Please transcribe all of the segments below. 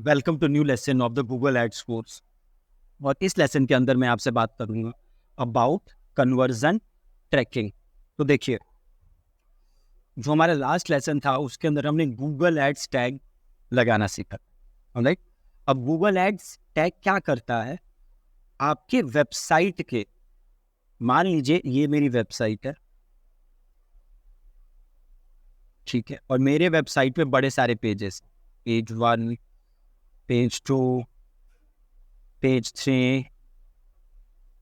Welcome to new lesson of the Google Ads course. और इस lesson के अंदर मैं आपसे बात करूंगा अबाउट कन्वर्जन ट्रैकिंग। तो देखिए, जो हमारा लास्ट लेसन था उसके अंदर हमने गूगल एड्स टैग लगाना सीखा। राइट। अब गूगल एड्स टैग क्या करता है, आपके वेबसाइट के, मान लीजिए ये मेरी वेबसाइट है, ठीक है, और मेरे वेबसाइट पे बड़े सारे pages, page 1, page 2, page 3,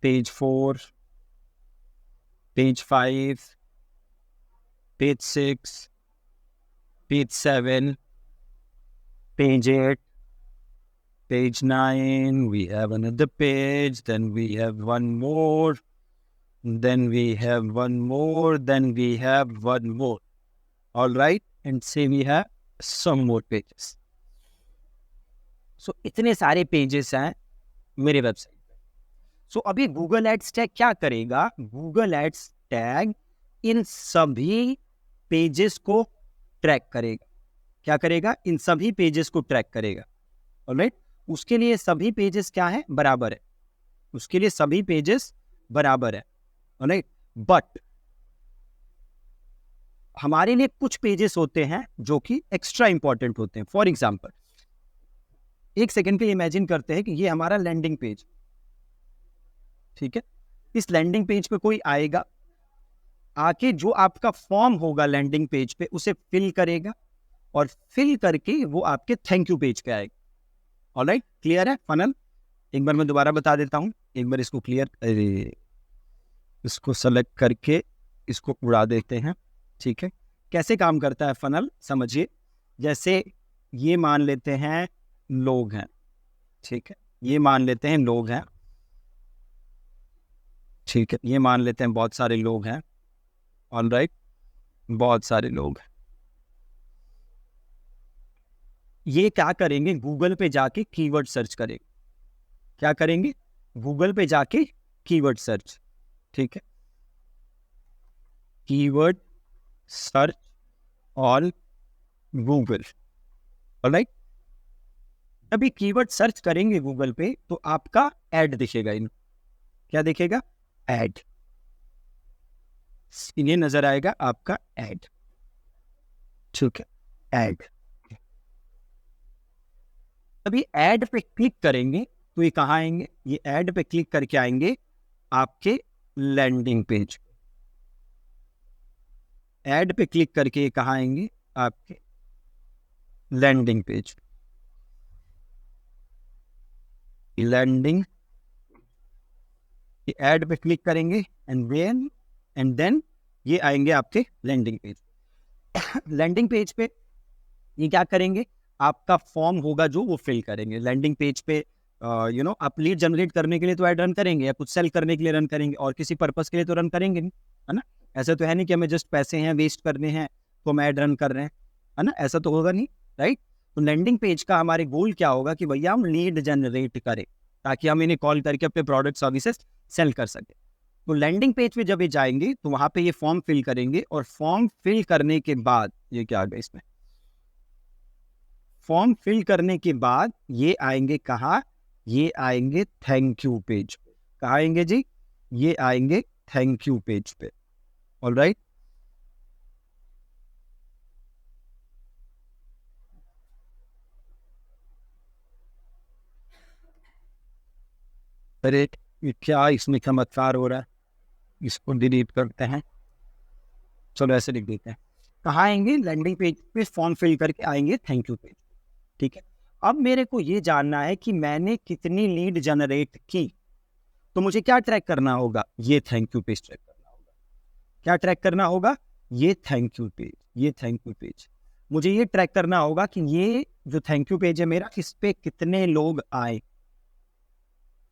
page 4, page 5, page 6, page 7, page 8, page 9, we have another page, then we have one more, then we have one more, then we have one more. All right, and say we have some more pages. So इतने सारे pages हैं मेरे website पे। सो अभी Google ads tag क्या करेगा, Google ads tag in सभी pages को ट्रैक करेगा। क्या करेगा, इन सभी पेजेस को ट्रैक करेगा। ऑलराइट, उसके लिए सभी पेजेस क्या है, बराबर है, उसके लिए सभी पेजेस बराबर है। ऑलराइट, बट हमारे लिए कुछ पेजेस होते हैं जो कि एक्स्ट्रा इंपॉर्टेंट होते हैं। फॉर एग्जांपल, एक सेकंड के लिए इमेजिन करते हैं कि ये हमारा लैंडिंग पेज, ठीक है। इस लैंडिंग पेज पे कोई आएगा, आके जो आपका फॉर्म होगा लैंडिंग पेज पे उसे फिल करेगा, और फिल करके वो आपके थैंक यू पेज पे आएगा। ऑलराइट, क्लियर है फनल? एक बार मैं दोबारा बता देता हूं, एक बार इसको क्लियर, इसको सेलेक्ट करके इसको उड़ा देते हैं, ठीक है। कैसे काम करता है फनल, समझिए। जैसे ये मान लेते हैं लोग हैं, ठीक है, ये मान लेते हैं लोग हैं, ठीक है, ये मान लेते हैं बहुत सारे लोग हैं। ऑलराइट, बहुत सारे लोग। ये क्या करेंगे, गूगल पे जाके कीवर्ड सर्च करेंगे। क्या करेंगे, गूगल पे जाके कीवर्ड सर्च, ठीक है, keyword search on Google. Alright, अभी कीवर्ड सर्च करेंगे गूगल पे तो आपका ऐड दिखेगा। इन क्या दिखेगा, ऐड, इन्हें नजर आएगा आपका ऐड, ठीक है, ऐड। अभी ऐड पे क्लिक करेंगे तो ये कहाँ आएंगे, ये ऐड पे क्लिक करके आएंगे आपके लैंडिंग पेज पे। ऐड पे क्लिक करके ये कहाँ आएंगे, आपके लैंडिंग पेज, लैंडिंग, ये ऐड पे क्लिक करेंगे एंड देन ये आएंगे आपके लैंडिंग पेज। लैंडिंग पेज पे ये क्या करेंगे, आपका फॉर्म होगा जो वो फिल करेंगे। लैंडिंग पेज पे आप लीड जनरेट करने के लिए तो ऐड रन करेंगे, या कुछ सेल करने के लिए रन करेंगे, और किसी पर्पस के लिए तो रन करेंगे नहीं, है ना। ऐसा तो है नहीं कि हमें जस्ट पैसे हैं वेस्ट करने हैं तो हम ऐड रन कर रहे हैं, है ना, ऐसा तो होगा नहीं, राइट। तो लैंडिंग पेज का हमारे गोल क्या होगा कि भैया हम लीड जनरेट करें ताकि हम इन्हें कॉल करके अपने प्रोडक्ट सर्विसेज सेल कर सके। तो लैंडिंग पेज पे जब ये जाएंगे तो वहां पे ये फॉर्म फिल करेंगे, और फॉर्म फिल करने के बाद ये क्या आ गया इसमें, फॉर्म फिल करने के बाद ये आएंगे कहाँ, ये आएंगे थैंक यू पेज पे। कहाँ आएंगे जी, ये आएंगे थैंक यू पेज पे। ऑलराइट, अरे ये क्या इसमें चमत्कार हो रहा है, इसको डिलीट करते हैं, चलो ऐसे लिख देते हैं। कहाँ आएंगे, लैंडिंग पेज पे फॉर्म फिल करके आएंगे थैंक यू पेज, ठीक है। अब मेरे को ये जानना है कि मैंने कितनी लीड जनरेट की, तो मुझे क्या ट्रैक करना होगा, ये थैंक यू पेज ट्रैक करना होगा। क्या ट्रैक करना होगा, ये थैंक यू पेज, ये थैंक यू पेज। मुझे ये ट्रैक करना होगा कि ये जो थैंक यू पेज है मेरा, इस पे कितने लोग आए,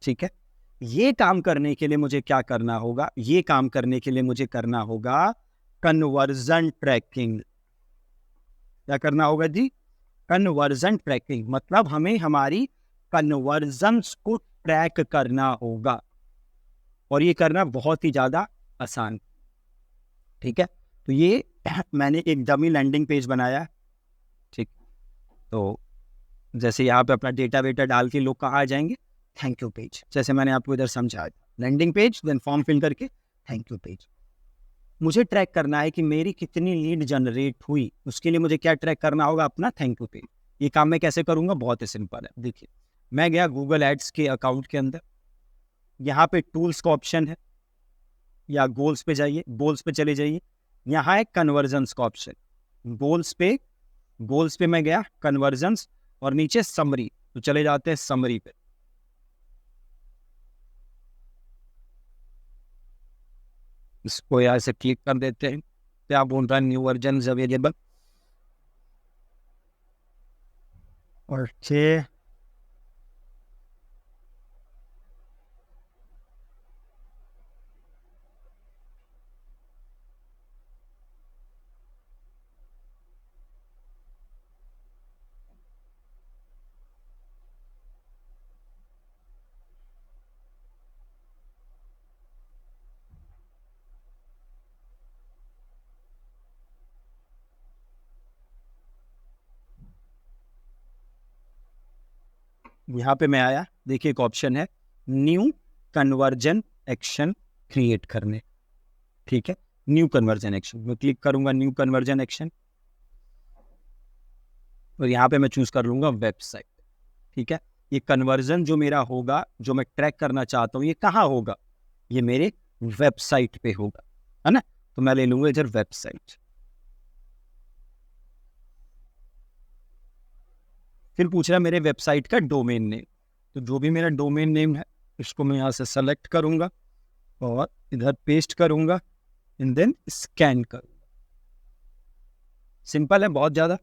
ठीक है। ये काम करने के लिए मुझे क्या करना होगा, ये काम करने के लिए मुझे करना होगा कन्वर्जन ट्रैकिंग। क्या करना होगा जी, कन्वर्जन ट्रैकिंग। मतलब हमें हमारी कन्वर्जन्स को ट्रैक करना होगा, और ये करना बहुत ही ज्यादा आसान, ठीक है। तो ये मैंने एक डमी लैंडिंग पेज बनाया, ठीक। तो जैसे यहाँ पे अपना डेटा वेटा डाल के लोग कहाँ आ जाएंगे, थैंक यू पेज, जैसे मैंने आपको इधर समझाया था, landing page then form fill करके थैंक यू पेज। मुझे ट्रैक करना है कि मेरी कितनी लीड जनरेट हुई, उसके लिए मुझे क्या ट्रैक करना होगा, अपना थैंक यू पेज। ये काम मैं कैसे करूंगा, बहुत ही सिंपल है। देखिए मैं गया गूगल एड्स के अकाउंट के अंदर, यहाँ पे टूल्स का ऑप्शन है, या गोल्स पे जाइए, गोल्स पे चले जाइए, यहाँ है कन्वर्जन्स का ऑप्शन, गोल्स पे मैं गया कन्वर्जन्स, और नीचे समरी, तो चले जाते हैं समरी पे। इसको यहाँ से क्लिक कर देते हैं, क्या बोल रहा है, न्यू वर्जन अवेलेबल, और यहाँ पे मैं आया, देखिए एक ऑप्शन है न्यू कन्वर्जन एक्शन क्रिएट करने, ठीक है, न्यू कन्वर्जन एक्शन, मैं क्लिक करूंगा न्यू कन्वर्जन एक्शन, और यहाँ पे मैं चूज कर लूंगा वेबसाइट, ठीक है। ये कन्वर्जन जो मेरा होगा, जो मैं ट्रैक करना चाहता हूँ, ये कहाँ होगा, ये मेरे वेबसाइट पे होगा, है ना, तो मैं ले लूंगा इधर वेबसाइट। फिर पूछ रहा है मेरे वेबसाइट का डोमेन नेम, तो जो भी मेरा डोमेन नेम है इसको मैं यहाँ से सेलेक्ट करूंगा और इधर पेस्ट करूंगा, एंड देन स्कैन करूंगा। सिंपल है बहुत ज्यादा,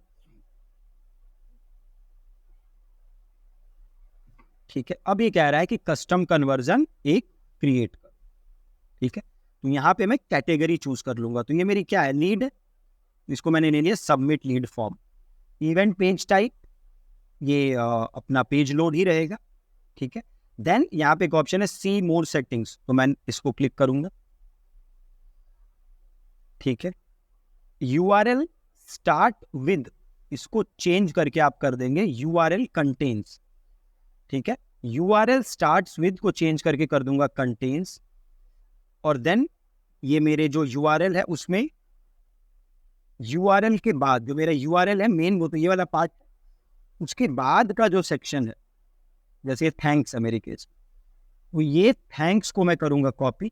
ठीक है। अब ये कह रहा है कि कस्टम कन्वर्जन एक क्रिएट कर, ठीक है, तो यहाँ पे मैं कैटेगरी चूज कर लूंगा, तो ये मेरी क्या है, लीड है, इसको मैंने ले लिया submit lead form. Event page type, ये अपना पेज लोड ही रहेगा, ठीक है। देन यहाँ पे एक ऑप्शन है सी मोर सेटिंग्स, तो मैं इसको क्लिक करूंगा, ठीक है। यूआरएल स्टार्ट विद, इसको चेंज करके आप कर देंगे यूआरएल कंटेन्स, ठीक है, यूआरएल स्टार्ट्स विद को चेंज करके कर दूंगा कंटेन्स, और देन ये मेरे जो यूआरएल है उसमें यूआरएल के बाद जो मेरा यूआरएल है मेन, वो तो ये वाला पार्ट, उसके बाद का जो सेक्शन है, जैसे थैंक्स है मेरे केस, वो ये थैंक्स को मैं करूंगा कॉपी,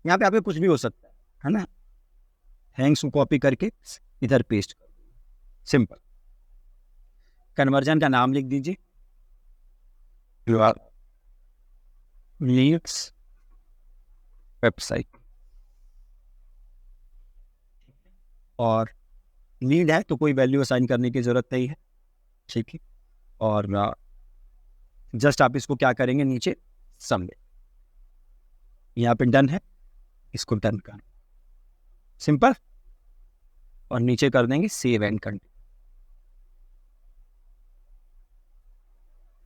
यहाँ पे आपके कुछ भी हो सकता है ना, थैंक्स को कॉपी करके इधर पेस्ट कर, सिंपल। कन्वर्जन का नाम लिख दीजिए, लीड्स वेबसाइट, और लीड है तो कोई वैल्यू असाइन करने की जरूरत नहीं है, ठीक है। और जस्ट आप इसको क्या करेंगे, नीचे सबमिट, यहाँ पे डन है, इसको डन कर, सिंपल, और नीचे कर देंगे सेव एंड कंटिन्यू,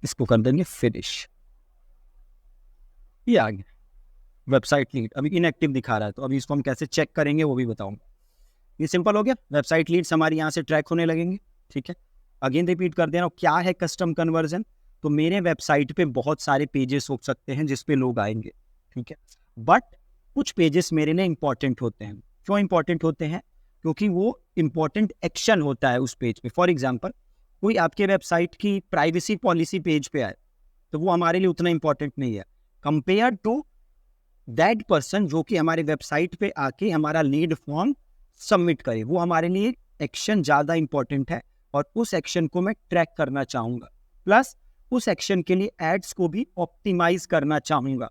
इसको कर देंगे फिनिश, ये आ गया वेबसाइट लीड। अभी इनएक्टिव दिखा रहा है, तो अभी इसको हम कैसे चेक करेंगे वो भी बताऊंगा। ये सिंपल हो गया, वेबसाइट लीड्स हमारी यहाँ से ट्रैक होने लगेंगे, ठीक है। अगेन रिपीट कर दे रहा हूँ, क्या है कस्टम कन्वर्जन, तो मेरे वेबसाइट पे बहुत सारे पेजेस हो सकते हैं जिसपे लोग आएंगे, ठीक है, बट कुछ पेजेस मेरे लिए इंपॉर्टेंट होते हैं। क्यों इंपॉर्टेंट होते हैं, क्योंकि वो इंपॉर्टेंट एक्शन होता है उस पेज पे। फॉर एग्जाम्पल, कोई आपके वेबसाइट की प्राइवेसी पॉलिसी पेज पे आए, तो वो हमारे लिए उतना इंपॉर्टेंट नहीं है कंपेयर टू दैट पर्सन जो कि हमारे वेबसाइट पे आके हमारा लीड फॉर्म सबमिट करे, वो हमारे लिए एक्शन ज़्यादा इंपॉर्टेंट है, और उस एक्शन को मैं ट्रैक करना चाहूँगा, प्लस उस एक्शन के लिए एड्स को भी ऑप्टिमाइज करना चाहूँगा।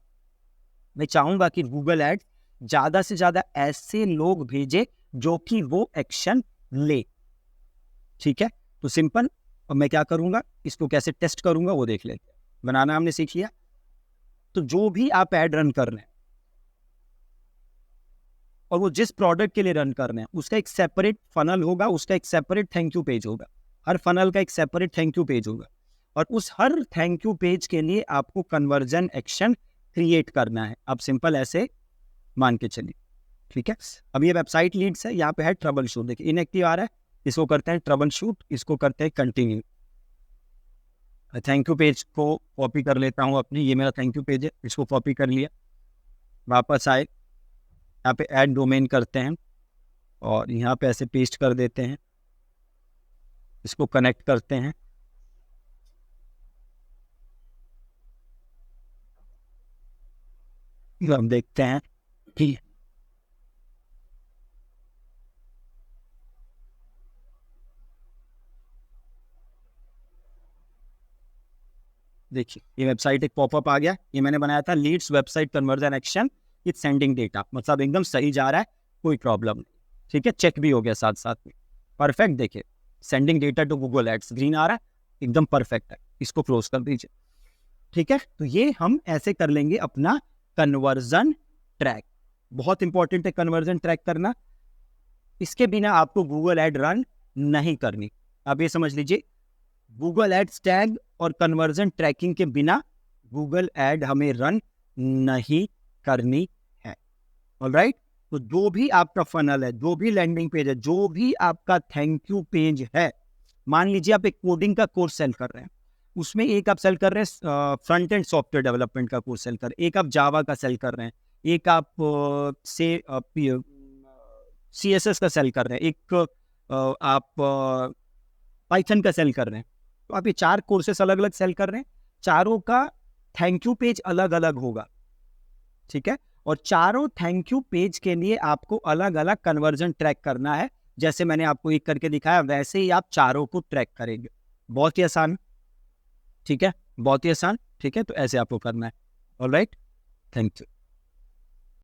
मैं चाहूँगा कि गूगल एड्स ज़्यादा से ज़्यादा ऐसे लोग भेजे जो कि वो एक्शन ले, ठीक है। तो सिंपल, और मैं क्या करूँगा, इसको कैसे टेस्ट करूँगा वो देख लेते हैं। बनाना हमने सीख लिया, तो जो भी आप ऐड रन कर रहे हैं और वो जिस प्रोडक्ट के लिए रन कर रहे हैं, उसका एक सेपरेट फनल होगा, उसका एक सेपरेट थैंक यू पेज होगा, हर फनल का एक सेपरेट थैंक यू पेज होगा, और उस हर थैंक यू पेज के लिए आपको कन्वर्जन एक्शन क्रिएट करना है। अब सिंपल ऐसे मान के चलिए, ठीक है। अब ये वेबसाइट लीड्स है, यहाँ पे है ट्रबल शूट, देखिए इनएक्टिव आ रहा है, इसको करते हैं ट्रबल शूट, इसको करते हैं कंटिन्यू। थैंक यू पेज को कॉपी कर लेता हूँ अपनी, ये मेरा थैंक यू पेज है, इसको कॉपी कर लिया। वापस आए, यहाँ पे ऐड डोमेन करते हैं और यहाँ पे ऐसे पेस्ट कर देते हैं, इसको कनेक्ट करते हैं। हम देखते हैं कि देखिए ये वेबसाइट एक पॉपअप आ गया, ये मैंने बनाया था leads website conversion action with sending data, मतलब एकदम सही जा रहा है, कोई प्रॉब्लम नहीं। ठीक है, चेक भी हो गया साथ साथ में, परफेक्ट। देखिए sending data to Google ads green आ रहा है, एकदम परफेक्ट है। इसको क्लोज कर दीजिए। ठीक है, तो ये हम ऐसे कर लेंगे अपना कन्वर्जन ट्रैक। बहुत इंपॉर्टेंट है कन्वर्जन ट्रैक करना, इसके बिना आपको गूगल एड रन नहीं करनी। आप ये समझ लीजिए, गूगल एड्स टैग और कन्वर्जन ट्रैकिंग के बिना गूगल एड हमें रन नहीं करनी है। ऑलराइट, तो जो भी आपका फनल है, जो भी लैंडिंग पेज है, जो भी आपका थैंक यू पेज है, मान लीजिए आप एक कोडिंग का कोर्स सेल कर रहे हैं, उसमें एक आप सेल कर रहे हैं फ्रंट एंड सॉफ्टवेयर डेवलपमेंट का कोर्स सेल कर रहे हैं, एक आप जावा का सेल कर रहे हैं, एक आप CSS का सेल कर रहे हैं, एक आप पाइथन का सेल कर रहे हैं। तो आप ये 4 कोर्सेस अलग अलग सेल कर रहे हैं, चारों का थैंक यू पेज अलग अलग होगा। ठीक है, और चारों थैंक यू पेज के लिए आपको अलग अलग कन्वर्जन ट्रैक करना है। जैसे मैंने आपको एक करके दिखाया, वैसे ही आप चारों को ट्रैक करेंगे। बहुत ही आसान, ठीक है, बहुत ही आसान। ठीक है, तो ऐसे आपको करना है। Alright, thank you.